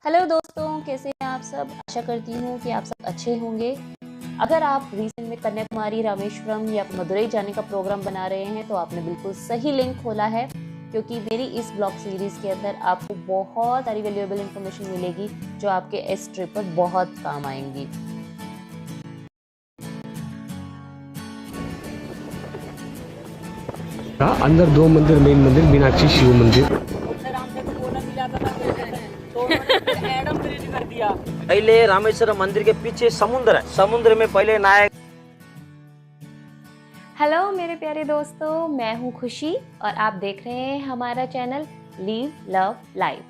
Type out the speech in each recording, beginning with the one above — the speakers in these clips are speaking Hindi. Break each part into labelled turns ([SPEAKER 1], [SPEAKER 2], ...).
[SPEAKER 1] हेलो दोस्तों, कैसे हैं आप सब। आशा करती हूँ कि आप सब अच्छे होंगे। अगर आप रिसेंट में कन्याकुमारी, रामेश्वरम या मदुरई जाने का प्रोग्राम बना रहे हैं तो आपने बिल्कुल सही लिंक खोला है, क्योंकि मेरी इस ब्लॉग सीरीज़ के अंदर आपको बहुत सारी वैल्यूएबल इन्फॉर्मेशन मिलेगी जो आपके इस ट्रिप पर बहुत काम आएंगी।
[SPEAKER 2] अंदर दो मंदिर, मेन मंदिर मीनाक्षी शिव मंदिर।
[SPEAKER 3] पहले रामेश्वरम मंदिर के पीछे समुद्र है, समुद्र में पहले नहाए।
[SPEAKER 1] हेलो मेरे प्यारे दोस्तों, मैं हूँ खुशी और आप देख रहे हैं हमारा channel leave love life.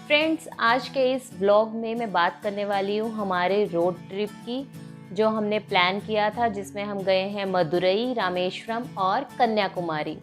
[SPEAKER 1] Friends, आज के इस ब्लॉग में मैं बात करने वाली हूँ हमारे रोड ट्रिप की, जो हमने प्लान किया था, जिसमें हम गए हैं मदुरई, रामेश्वरम और कन्याकुमारी।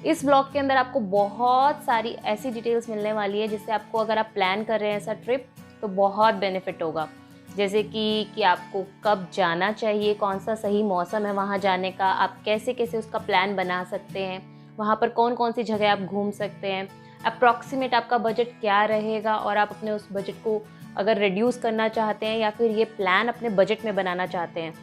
[SPEAKER 1] इस ब्लॉग के अंदर आपको बहुत सारी ऐसी डिटेल्स मिलने वाली है जिससे आपको, अगर आप प्लान कर रहे हैं ऐसा ट्रिप, तो बहुत बेनिफिट होगा। जैसे कि आपको कब जाना चाहिए, कौन सा सही मौसम है वहाँ जाने का, आप कैसे कैसे उसका प्लान बना सकते हैं, वहाँ पर कौन कौन सी जगह आप घूम सकते हैं, अप्रॉक्सीमेट आपका बजट क्या रहेगा, और आप अपने उस बजट को अगर रिड्यूस करना चाहते हैं या फिर ये प्लान अपने बजट में बनाना चाहते हैं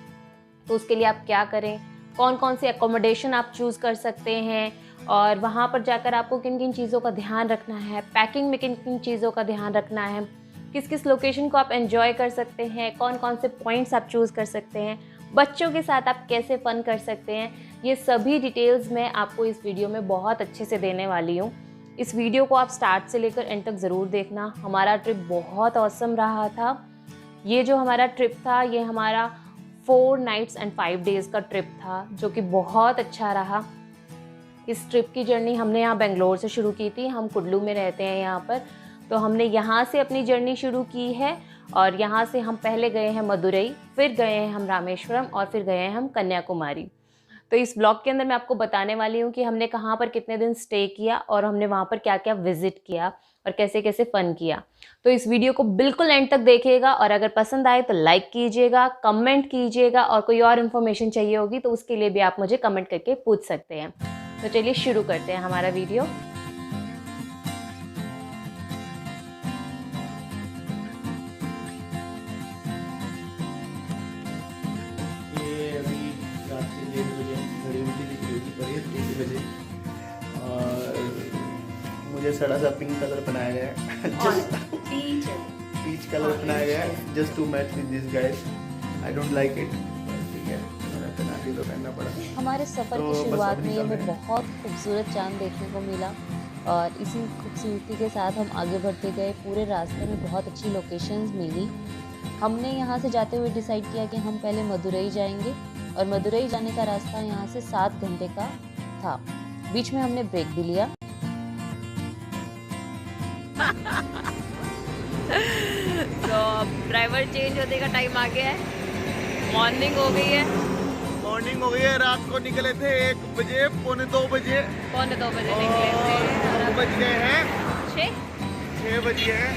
[SPEAKER 1] तो उसके लिए आप क्या करें, कौन कौन सी एकोमोडेशन आप चूज़ कर सकते हैं, और वहाँ पर जाकर आपको किन किन चीज़ों का ध्यान रखना है, पैकिंग में किन किन चीज़ों का ध्यान रखना है, किस किस लोकेशन को आप एंजॉय कर सकते हैं, कौन कौन से पॉइंट्स आप चूज़ कर सकते हैं, बच्चों के साथ आप कैसे फ़न कर सकते हैं, ये सभी डिटेल्स मैं आपको इस वीडियो में बहुत अच्छे से देने वाली हूँ। इस वीडियो को आप स्टार्ट से लेकर एंड तक ज़रूर देखना। हमारा ट्रिप बहुत ऑसम रहा था। ये जो हमारा ट्रिप था, ये हमारा 4 नाइट्स एंड 5 डेज़ का ट्रिप था, जो कि बहुत अच्छा रहा। इस ट्रिप की जर्नी हमने यहाँ बेंगलोर से शुरू की थी। हम कुडलू में रहते हैं यहाँ पर, तो हमने यहाँ से अपनी जर्नी शुरू की है और यहाँ से हम पहले गए हैं मदुरई, फिर गए हैं हम रामेश्वरम और फिर गए हैं हम कन्याकुमारी। तो इस ब्लॉग के अंदर मैं आपको बताने वाली हूँ कि हमने कहाँ पर कितने दिन स्टे किया और हमने वहाँ पर क्या क्या विजिट किया और कैसे कैसे फ़न किया। तो इस वीडियो को बिल्कुल एंड तक देखिएगा, और अगर पसंद आए तो लाइक कीजिएगा, कमेंट कीजिएगा, और कोई और इन्फॉर्मेशन चाहिए होगी तो उसके लिए भी आप मुझे कमेंट करके पूछ सकते हैं। तो चलिए शुरू करते हैं हमारा वीडियो।
[SPEAKER 4] मुझे सड़ा सा पिंक कलर बनाया गया है, जस्ट पीच कलर बनाया गया है, just to match with this guys. I don't like it, ठीक है, तो पहनना पड़ा।
[SPEAKER 1] हमारे सफ़र की शुरुआत में हमें बहुत खूबसूरत चांद देखने को मिला, और इसी खूबसूरती के साथ हम आगे बढ़ते गए। पूरे रास्ते में बहुत अच्छी लोकेशंस मिली। हमने यहाँ से जाते हुए डिसाइड किया कि हम पहले मदुरई जाएंगे, और मदुरई जाने का रास्ता यहाँ से 7 घंटे का था। बीच में हमने ब्रेक भी लिया।
[SPEAKER 5] तो ड्राइवर चेंज होने का टाइम आ गया है। मॉर्निंग हो गई है।
[SPEAKER 4] मॉर्निंग हो गई है। रात को निकले थे 1 बजे, पौने 2 बजे
[SPEAKER 5] निकले थे।
[SPEAKER 4] बज गए हैं
[SPEAKER 5] 6
[SPEAKER 4] बज गए हैं।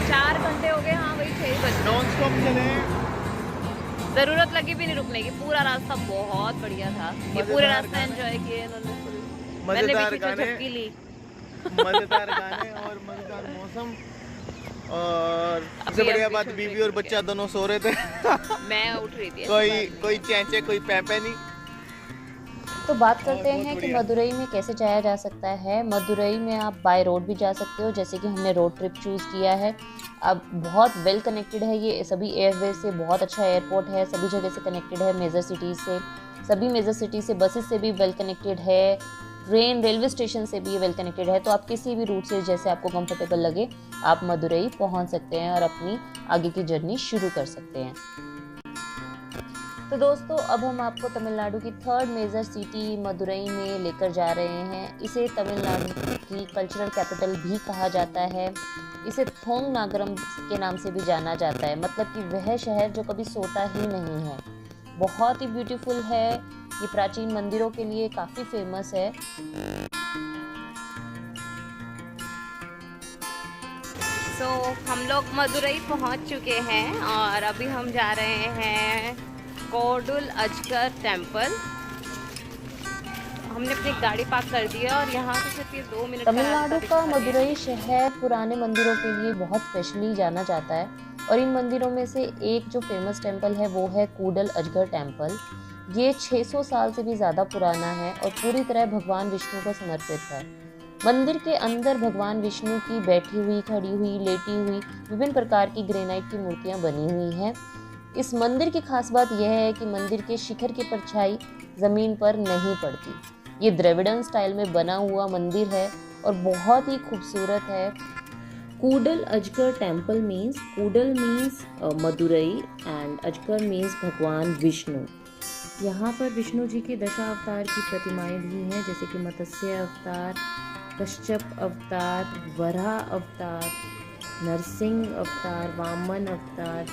[SPEAKER 5] 4 घंटे हो गए। हाँ वही 6 बजे।
[SPEAKER 4] नॉन स्टॉप चले।
[SPEAKER 5] जरूरत लगी भी नहीं रुकने की। पूरा रास्ता बहुत बढ़िया था। ये पूरे रास्ता एंजॉय किए इन्होंने। मैंने भी झपकी ली।
[SPEAKER 4] मजेदार गाने और मजेदार मौसम, और सबसे बढ़िया बात, बीवी और बच्चा दोनों सो रहे थे।
[SPEAKER 5] मैं उठ रही थी।
[SPEAKER 4] कोई चैंचे, कोई पैपे नहीं।
[SPEAKER 1] तो बात करते हैं कि मदुरई में कैसे जाया जा सकता है। मदुरई में आप बाय रोड भी जा सकते हो, जैसे कि हमने रोड ट्रिप चूज़ किया है। अब बहुत वेल कनेक्टेड है ये सभी एयरवे से, बहुत अच्छा एयरपोर्ट है, सभी जगह से कनेक्टेड है, मेजर सिटीज़ से, सभी मेजर सिटी से, बसेस से भी वेल कनेक्टेड है, ट्रेन, रेलवे स्टेशन से भी वेल कनेक्टेड है। तो आप किसी भी रूट से जैसे आपको कंफर्टेबल लगे आप मदुरई पहुंच सकते हैं और अपनी आगे की जर्नी शुरू कर सकते हैं। तो दोस्तों, अब हम आपको तमिलनाडु की 3rd मेजर सिटी मदुरई में लेकर जा रहे हैं। इसे तमिलनाडु की कल्चरल कैपिटल भी कहा जाता है। इसे थोंग नागरम के नाम से भी जाना जाता है, मतलब कि वह शहर जो कभी सोता ही नहीं है। बहुत ही ब्यूटीफुल है। ये प्राचीन मंदिरों के लिए काफ़ी फेमस है।
[SPEAKER 5] तो हम लोग मदुरई पहुंच चुके हैं और अभी हम जा रहे हैं कोडुल अजगर टेम्पल। हमने अपनी गाड़ी पार्क कर दी है और यहाँ से सिर्फ ये 2 मिनट
[SPEAKER 1] तमिलनाडु का मदुरई शहर पुराने मंदिरों के लिए बहुत स्पेशली जाना जाता है और इन मंदिरों में से एक जो फेमस टेम्पल है वो है कूडल अजगर टेम्पल। ये 600 साल से भी ज़्यादा पुराना है और पूरी तरह भगवान विष्णु को समर्पित है। मंदिर के अंदर भगवान विष्णु की बैठी हुई, खड़ी हुई, लेटी हुई विभिन्न प्रकार की ग्रेनाइट की मूर्तियाँ बनी हुई हैं। इस मंदिर की खास बात यह है कि मंदिर के शिखर की परछाई ज़मीन पर नहीं पड़ती। ये द्रविड़न स्टाइल में बना हुआ मंदिर है और बहुत ही खूबसूरत है। कूडल अजगर temple means, Kudal means Madurai and अजगर मीन्स भगवान विष्णु। यहाँ पर विष्णु जी के दशावतार की प्रतिमाएं भी हैं, जैसे कि मत्स्य अवतार, कश्यप अवतार, वराह अवतार, नरसिंह अवतार, वामन अवतार,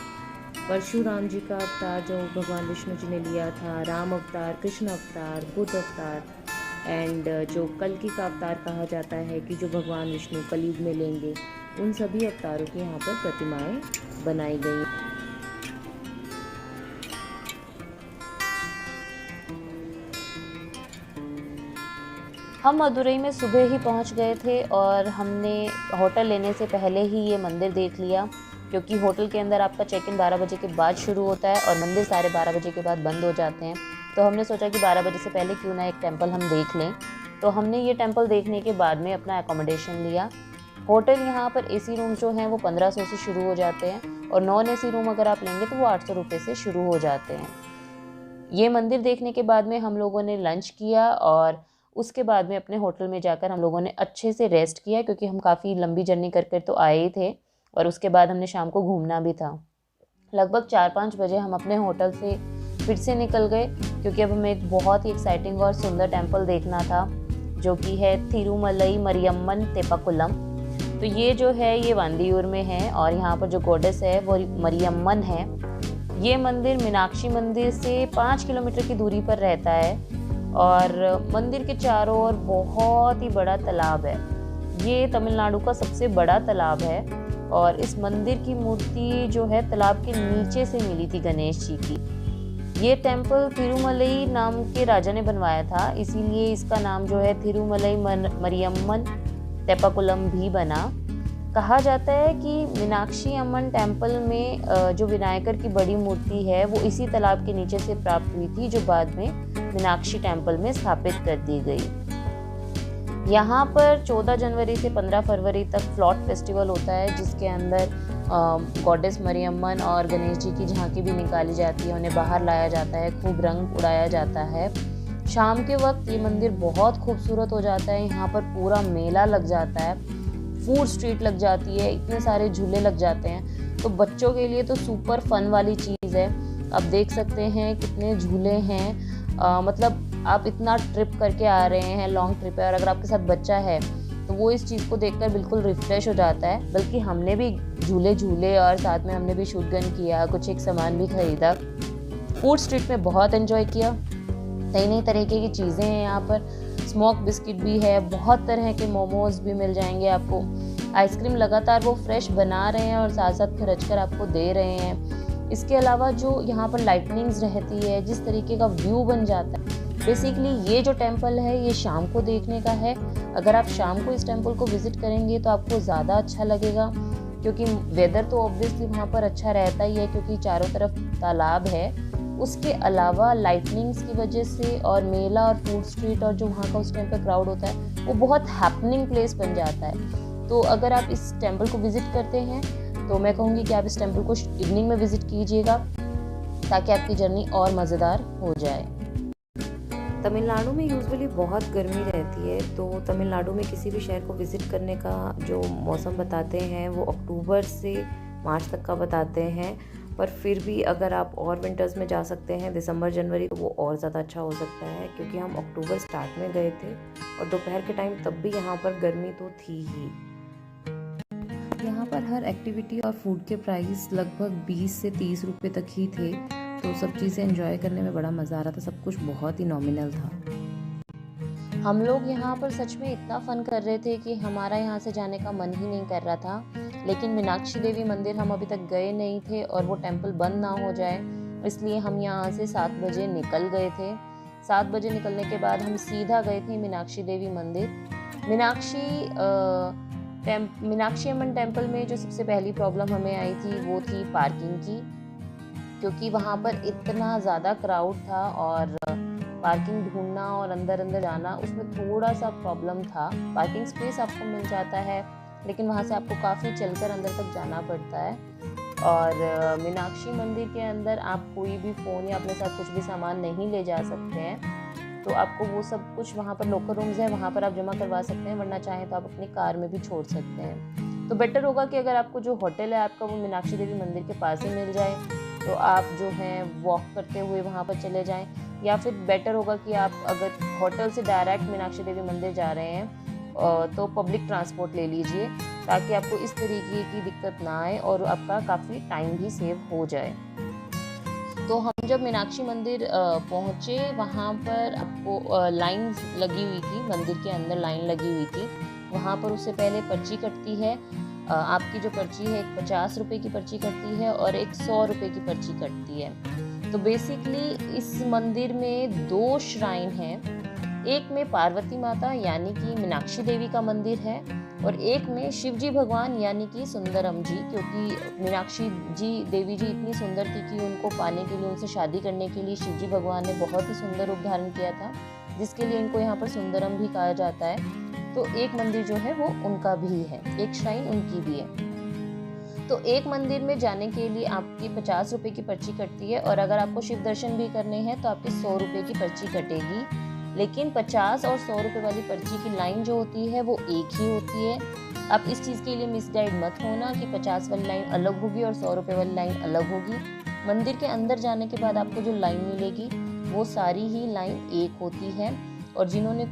[SPEAKER 1] परशुराम जी का अवतार जो भगवान विष्णु जी ने लिया था, राम अवतार, कृष्ण अवतार, बुद्ध अवतार एंड जो कल्कि का अवतार कहा जाता है कि जो भगवान विष्णु कलयुग में लेंगे, उन सभी अवतारों की यहाँ पर प्रतिमाएं बनाई गई। हम मदुरई में सुबह ही पहुँच गए थे और हमने होटल लेने से पहले ही ये मंदिर देख लिया, क्योंकि होटल के अंदर आपका चेक इन 12 बजे के बाद शुरू होता है और मंदिर 12:30 बजे के बाद बंद हो जाते हैं। तो हमने सोचा कि 12 बजे से पहले क्यों ना एक टेम्पल हम देख लें। तो हमने ये टेम्पल देखने के बाद में अपना एकोमोडेशन लिया। होटल यहाँ पर एसी रूम जो हैं वो 1500 से शुरू हो जाते हैं और नॉन एसी रूम अगर आप लेंगे तो वो 800 रुपये से शुरू हो जाते हैं। ये मंदिर देखने के बाद में हम लोगों ने लंच किया और उसके बाद में अपने होटल में जाकर हम लोगों ने अच्छे से रेस्ट किया, क्योंकि हम काफ़ी लंबी जर्नी कर तो आए ही थे और उसके बाद हमने शाम को घूमना भी था। लगभग 4-5 बजे हम अपने होटल से फिर से निकल गए, क्योंकि अब हमें एक बहुत ही एक्साइटिंग और सुंदर टेम्पल देखना था, जो कि है थिरुमलई मरियम्मन तेपाकुलम। तो ये जो है ये वांदियूर में है और यहाँ पर जो गॉडेस है वो मरियम्मन है। ये मंदिर मीनाक्षी मंदिर से 5 किलोमीटर की दूरी पर रहता है और मंदिर के चारों ओर बहुत ही बड़ा तालाब है। ये तमिलनाडु का सबसे बड़ा तालाब है और इस मंदिर की मूर्ति जो है तालाब के नीचे से मिली थी गणेश जी की। ये टेम्पल तिरुमलई नाम के राजा ने बनवाया था, इसीलिए इसका नाम जो है थिरुमलई मरियम्मन तेपाकुलम भी बना। कहा जाता है कि मीनाक्षी अम्मन टेम्पल में जो विनायकर की बड़ी मूर्ति है वो इसी तालाब के नीचे से प्राप्त हुई थी, जो बाद में मीनाक्षी टेम्पल में स्थापित कर दी गई। यहाँ पर 14 जनवरी से 15 फरवरी तक फ्लॉट फेस्टिवल होता है, जिसके अंदर गॉडेस मरियम्मन और गणेश जी की झांकी भी निकाली जाती है, उन्हें बाहर लाया जाता है, खूब रंग उड़ाया जाता है। शाम के वक्त ये मंदिर बहुत खूबसूरत हो जाता है। यहाँ पर पूरा मेला लग जाता है, फूड स्ट्रीट लग जाती है, इतने सारे झूले लग जाते हैं। तो बच्चों के लिए तो सुपर फन वाली चीज़ है। आप देख सकते हैं कितने झूले हैं। मतलब आप इतना ट्रिप करके आ रहे हैं, लॉन्ग ट्रिप है, और अगर आपके साथ बच्चा है तो वो इस चीज़ को देखकर बिल्कुल रिफ्रेश हो जाता है। बल्कि हमने भी झूले और साथ में हमने भी शूट गन किया, कुछ एक सामान भी खरीदा। फूड स्ट्रीट में बहुत एंजॉय किया। नई नई तरीके की चीज़ें हैं यहाँ पर। स्मोक बिस्किट भी है, बहुत तरह के मोमोज भी मिल जाएंगे आपको। आइसक्रीम लगातार वो फ्रेश बना रहे हैं और साथ साथ खर्च कर आपको दे रहे हैं। इसके अलावा जो यहाँ पर लाइटनिंग्स रहती है, जिस तरीके का व्यू बन जाता है। बेसिकली ये जो टेम्पल है ये शाम को देखने का है। अगर आप शाम को इस टेम्पल को विज़िट करेंगे तो आपको ज़्यादा अच्छा लगेगा, क्योंकि वेदर तो ऑब्वियसली वहाँ पर अच्छा रहता ही है, क्योंकि चारों तरफ तालाब है। उसके अलावा लाइटनिंग्स की वजह से और मेला और फूड स्ट्रीट और जो वहाँ का उस टाइम पर क्राउड होता है वो बहुत हैपनिंग प्लेस बन जाता है। तो अगर आप इस टेम्पल को विज़िट करते हैं तो मैं कहूँगी कि आप इस टेम्पल को इवनिंग में विज़िट कीजिएगा, ताकि आपकी जर्नी और मज़ेदार हो जाए। तमिलनाडु में यूजुअली बहुत गर्मी रहती है, तो तमिलनाडु में किसी भी शहर को विज़िट करने का जो मौसम बताते हैं वो अक्टूबर से मार्च तक का बताते हैं। पर फिर भी अगर आप और विंटर्स में जा सकते हैं, दिसंबर जनवरी, तो वो और ज़्यादा अच्छा हो सकता है, क्योंकि हम अक्टूबर स्टार्ट में गए थे और दोपहर के टाइम तब भी यहाँ पर गर्मी तो थी ही। यहाँ पर हर एक्टिविटी और फूड के प्राइस लगभग 20 से 30 रुपये तक ही थे, तो सब चीज़ें एंजॉय करने में बड़ा मज़ा आ रहा था। सब कुछ बहुत ही नॉमिनल था। हम लोग यहाँ पर सच में इतना फ़न कर रहे थे कि हमारा यहाँ से जाने का मन ही नहीं कर रहा था। लेकिन मीनाक्षी देवी मंदिर हम अभी तक गए नहीं थे और वो टेम्पल बंद ना हो जाए, इसलिए हम यहाँ से 7 बजे निकल गए थे। 7 बजे निकलने के बाद हम सीधा गए थे मीनाक्षी देवी मंदिर। मीनाक्षी अम्मन टेम्पल में जो सबसे पहली प्रॉब्लम हमें आई थी वो थी पार्किंग की, क्योंकि वहाँ पर इतना ज़्यादा क्राउड था और पार्किंग ढूंढना और अंदर जाना उसमें थोड़ा सा प्रॉब्लम था। पार्किंग स्पेस आपको मिल जाता है, लेकिन वहाँ से आपको काफ़ी चलकर अंदर तक जाना पड़ता है। और मीनाक्षी मंदिर के अंदर आप कोई भी फ़ोन या अपने साथ कुछ भी सामान नहीं ले जा सकते हैं, तो आपको वो सब कुछ वहाँ पर लोकल रूम्स हैं, वहाँ पर आप जमा करवा सकते हैं, वरना चाहें तो आप अपनी कार में भी छोड़ सकते हैं। तो बेटर होगा कि अगर आपको जो होटल है आपका वो मीनाक्षी देवी मंदिर के पास ही मिल जाए, तो आप जो हैं वॉक करते हुए वहाँ पर चले जाएं, या फिर बेटर होगा कि आप अगर होटल से डायरेक्ट मीनाक्षी देवी मंदिर जा रहे हैं तो पब्लिक ट्रांसपोर्ट ले लीजिए, ताकि आपको इस तरीके की दिक्कत ना आए और आपका काफ़ी टाइम भी सेव हो जाए। तो हम जब मीनाक्षी मंदिर पहुँचे, वहाँ पर आपको लाइन लगी हुई थी, मंदिर के अंदर लाइन लगी हुई थी। वहाँ पर उससे पहले पर्ची कटती है। आपकी जो पर्ची है एक 50 रुपये की पर्ची कटती है और एक 100 रुपये की पर्ची कटती है। तो बेसिकली इस मंदिर में 2 श्राइन हैं। एक में पार्वती माता यानी कि मीनाक्षी देवी का मंदिर है, और एक में शिवजी भगवान यानी कि सुंदरम जी, क्योंकि मीनाक्षी देवी जी इतनी सुंदर थी कि उनको पाने के लिए, उनसे शादी करने के लिए शिवजी भगवान ने बहुत ही सुंदर रूप धारण किया था, जिसके लिए इनको यहाँ पर सुंदरम भी कहा जाता है। तो एक मंदिर जो है वो उनका भी है, एक श्राइन उनकी भी है। तो एक मंदिर में जाने के लिए आपकी 50 रुपये की पर्ची कटती है, और अगर आपको शिव दर्शन भी करने हैं तो आपकी 100 रुपये की पर्ची कटेगी। लेकिन 50 और 100 रुपये वाली पर्ची की लाइन जो होती है वो एक ही होती है। आप इस चीज़ के लिए मिसगाइड मत होना कि 50 वाली लाइन अलग होगी और 100 रुपये वाली लाइन अलग होगी। मंदिर के अंदर जाने के बाद आपको जो लाइन मिलेगी वो सारी ही लाइन एक होती है, और जिन्होंने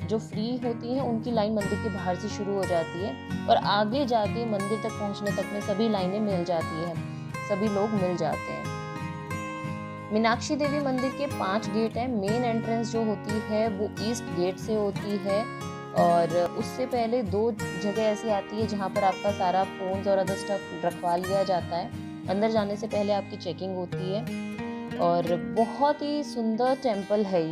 [SPEAKER 1] जो फ्री होती हैं उनकी लाइन मंदिर के बाहर से शुरू हो जाती है, और आगे जाके मंदिर तक पहुंचने तक में सभी लाइनें मिल जाती हैं, सभी लोग मिल जाते हैं। मीनाक्षी देवी मंदिर के 5 गेट हैं। मेन एंट्रेंस जो होती है वो ईस्ट गेट से होती है, और उससे पहले 2 जगह ऐसी आती है जहाँ पर आपका सारा फोन्स और अदर स्टफ रखवा लिया जाता है। अंदर जाने से पहले आपकी चेकिंग होती है, और बहुत ही सुंदर टेम्पल है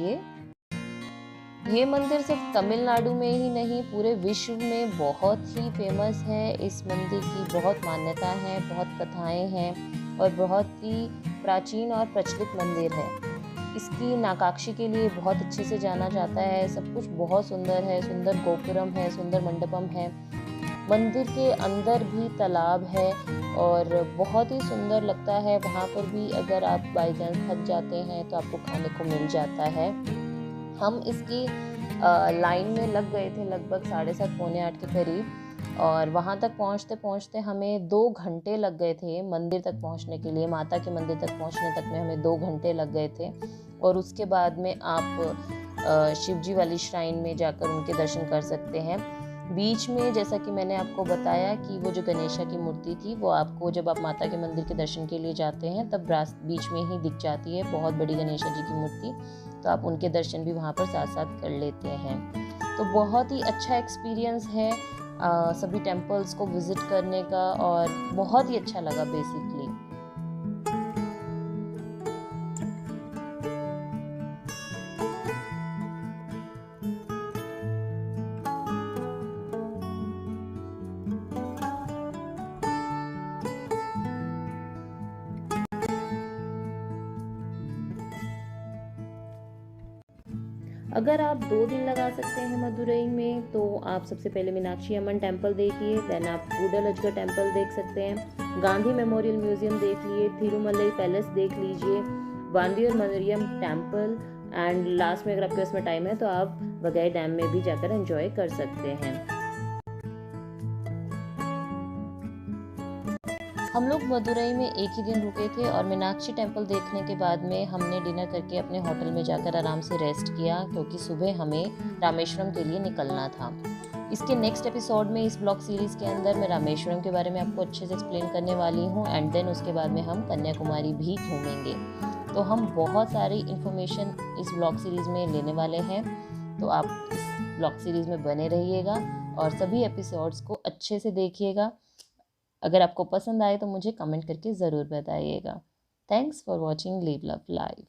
[SPEAKER 1] ये मंदिर सिर्फ तमिलनाडु में ही नहीं पूरे विश्व में बहुत ही फेमस है। इस मंदिर की बहुत मान्यता है, बहुत कथाएं हैं, और बहुत ही प्राचीन और प्रचलित मंदिर है। इसकी नक्काशी के लिए बहुत अच्छे से जाना जाता है। सब कुछ बहुत सुंदर है, सुंदर गोपुरम है, सुंदर मंडपम है। मंदिर के अंदर भी तालाब है और बहुत ही सुंदर लगता है। वहाँ पर भी अगर आप बाई चांस थक जाते हैं तो आपको खाने को मिल जाता है। हम इसकी लाइन में लग गए थे लगभग 7:30 पौने 8 के करीब, और वहाँ तक पहुँचते पहुँचते हमें 2 घंटे लग गए थे मंदिर तक पहुँचने के लिए। माता के मंदिर तक पहुँचने तक में हमें 2 घंटे लग गए थे, और उसके बाद में आप शिवजी वाली श्राइन में जाकर उनके दर्शन कर सकते हैं। बीच में जैसा कि मैंने आपको बताया कि वो जो गणेशा की मूर्ति थी वो आपको जब आप माता के मंदिर के दर्शन के लिए जाते हैं तब बीच में ही दिख जाती है, बहुत बड़ी गणेशा जी की मूर्ति। तो आप उनके दर्शन भी वहाँ पर साथ साथ कर लेते हैं। तो बहुत ही अच्छा एक्सपीरियंस है सभी टेम्पल्स को विज़िट करने का, और बहुत ही अच्छा लगा बेसिकली। अगर आप 2 दिन लगा सकते हैं मदुरई में तो आप सबसे पहले मीनाक्षी अम्मन टेम्पल देखिए, देन आप गूडलजगा टेम्पल देख सकते हैं, गांधी मेमोरियल म्यूजियम देख लिए, थिरुमलई पैलेस देख लीजिए, वांदियर मरियम टेम्पल, एंड लास्ट में अगर आपके उसमें टाइम है तो आप वगैर डैम में भी जाकर एंजॉय कर सकते हैं। हम लोग मदुरई में एक ही दिन रुके थे, और मीनाक्षी टेम्पल देखने के बाद में हमने डिनर करके अपने होटल में जाकर आराम से रेस्ट किया, क्योंकि सुबह हमें रामेश्वरम के लिए निकलना था। इसके नेक्स्ट एपिसोड में इस ब्लॉग सीरीज़ के अंदर मैं रामेश्वरम के बारे में आपको अच्छे से एक्सप्लेन करने वाली हूँ, एंड देन उसके बाद में हम कन्याकुमारी भी घूमेंगे। तो हम बहुत सारी इन्फॉर्मेशन इस ब्लॉग सीरीज़ में लेने वाले हैं, तो आप इस ब्लॉग सीरीज़ में बने रहिएगा और सभी एपिसोड्स को अच्छे से देखिएगा। अगर आपको पसंद आए तो मुझे कमेंट करके ज़रूर बताइएगा। Thanks for watching live love life.